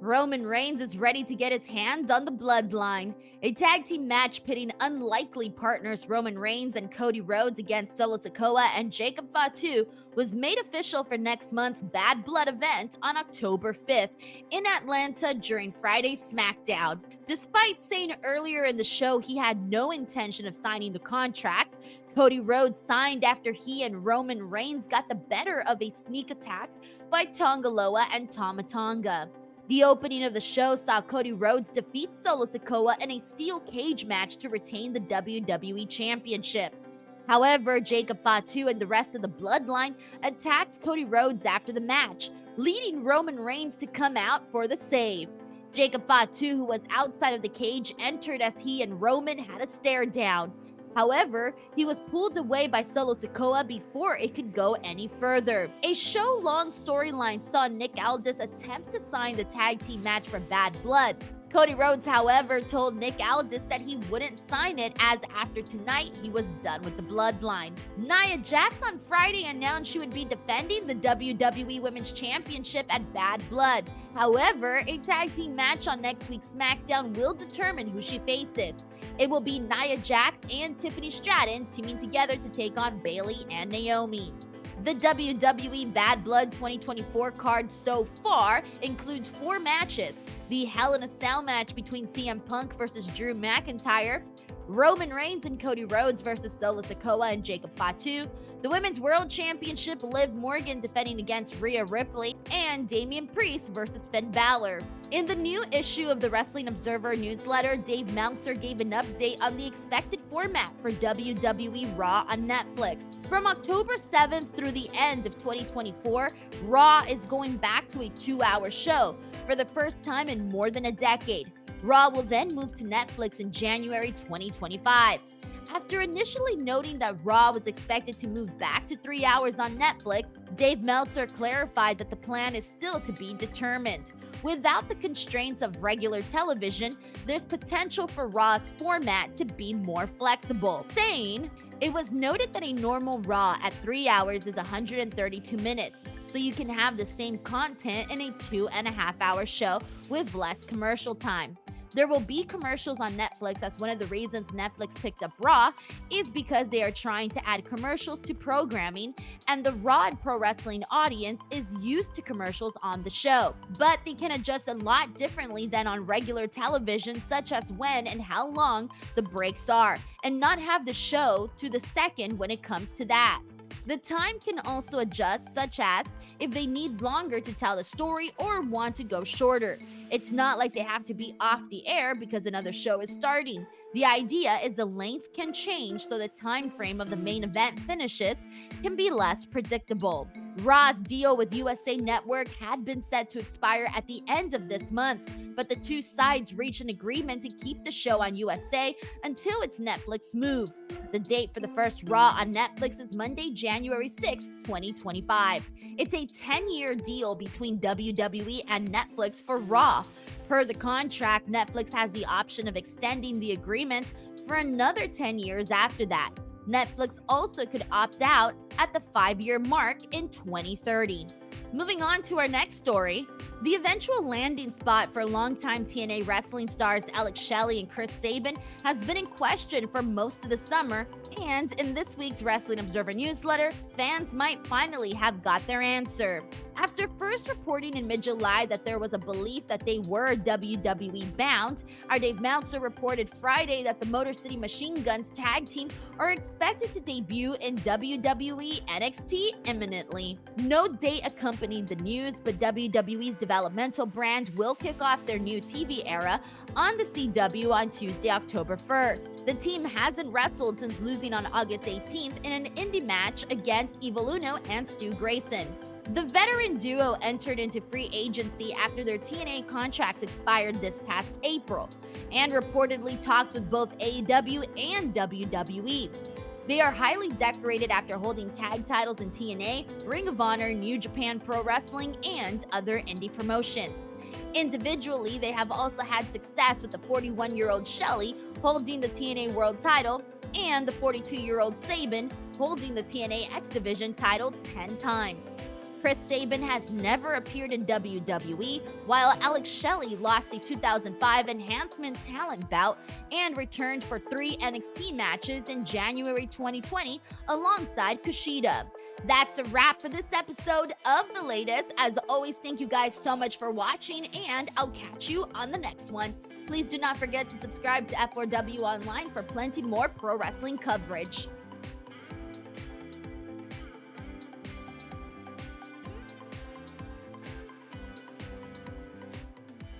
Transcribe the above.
Roman Reigns is ready to get his hands on the Bloodline. A tag team match pitting unlikely partners Roman Reigns and Cody Rhodes against Solo Sikoa and Jacob Fatu was made official for next month's Bad Blood event on October 5th in Atlanta during Friday's SmackDown. Despite saying earlier in the show he had no intention of signing the contract, Cody Rhodes signed after he and Roman Reigns got the better of a sneak attack by Tongaloa and Tama Tonga. The opening of the show saw Cody Rhodes defeat Solo Sikoa in a steel cage match to retain the WWE Championship. However, Jacob Fatu and the rest of the Bloodline attacked Cody Rhodes after the match, leading Roman Reigns to come out for the save. Jacob Fatu, who was outside of the cage, entered as he and Roman had a stare down. However, he was pulled away by Solo Sikoa before it could go any further. A show-long storyline saw Nick Aldis attempt to sign the tag team match for Bad Blood. Cody Rhodes, however, told Nick Aldis that he wouldn't sign it as after tonight he was done with the Bloodline. Nia Jax on Friday announced she would be defending the WWE Women's Championship at Bad Blood. However, a tag team match on next week's SmackDown will determine who she faces. It will be Nia Jax and Tiffany Stratton teaming together to take on Bayley and Naomi. The WWE Bad Blood 2024 card so far includes 4 matches: the Hell in a Cell match between CM Punk versus Drew McIntyre, Roman Reigns and Cody Rhodes versus Solo Sikoa and Jacob Fatu, the Women's World Championship, Liv Morgan defending against Rhea Ripley, and Damian Priest versus Finn Balor. In the new issue of the Wrestling Observer newsletter, Dave Meltzer gave an update on the expected format for WWE Raw on Netflix. From October 7th through the end of 2024, Raw is going back to a 2-hour show for the first time in more than a decade. Raw will then move to Netflix in January 2025. After initially noting that Raw was expected to move back to 3 hours on Netflix, Dave Meltzer clarified that the plan is still to be determined. Without the constraints of regular television, there's potential for Raw's format to be more flexible, saying, "It was noted that a normal Raw at 3 hours is 132 minutes, so you can have the same content in a 2.5-hour show with less commercial time. There will be commercials on Netflix, as one of the reasons Netflix picked up Raw is because they are trying to add commercials to programming, and the Raw and Pro Wrestling audience is used to commercials on the show. But they can adjust a lot differently than on regular television, such as when and how long the breaks are, and not have the show to the second when it comes to that. The time can also adjust, such as if they need longer to tell the story or want to go shorter. It's not like they have to be off the air because another show is starting. The idea is the length can change so the time frame of the main event finishes can be less predictable. Raw's deal with USA Network had been set to expire at the end of this month, but the two sides reached an agreement to keep the show on USA until its Netflix move. The date for the first Raw on Netflix is Monday, January 6, 2025. It's a 10-year deal between WWE and Netflix for Raw. Per the contract, Netflix has the option of extending the agreement for another 10 years after that. Netflix also could opt out at the 5-year mark in 2030. Moving on to our next story, the eventual landing spot for longtime TNA wrestling stars Alex Shelley and Chris Sabin has been in question for most of the summer, and in this week's Wrestling Observer newsletter, fans might finally have got their answer. After first reporting in mid-July that there was a belief that they were WWE bound, our Dave Meltzer reported Friday that the Motor City Machine Guns tag team are expected to debut in WWE NXT imminently. No date accompanied the news, but WWE's developmental brand will kick off their new TV era on the CW on Tuesday, October 1st. The team hasn't wrestled since losing on August 18th in an indie match against Evil Uno and Stu Grayson. The veteran duo entered into free agency after their TNA contracts expired this past April, and reportedly talked with both AEW and WWE. They are highly decorated after holding tag titles in TNA, Ring of Honor, New Japan Pro Wrestling, and other indie promotions. Individually, they have also had success with the 41-year-old Shelly holding the TNA World title and the 42-year-old Sabin holding the TNA X Division title 10 times. Chris Sabin has never appeared in WWE, while Alex Shelley lost a 2005 Enhancement Talent bout and returned for 3 NXT matches in January 2020 alongside Kushida. That's a wrap for this episode of The Latest. As always, thank you guys so much for watching, and I'll catch you on the next one. Please do not forget to subscribe to F4W Online for plenty more pro wrestling coverage.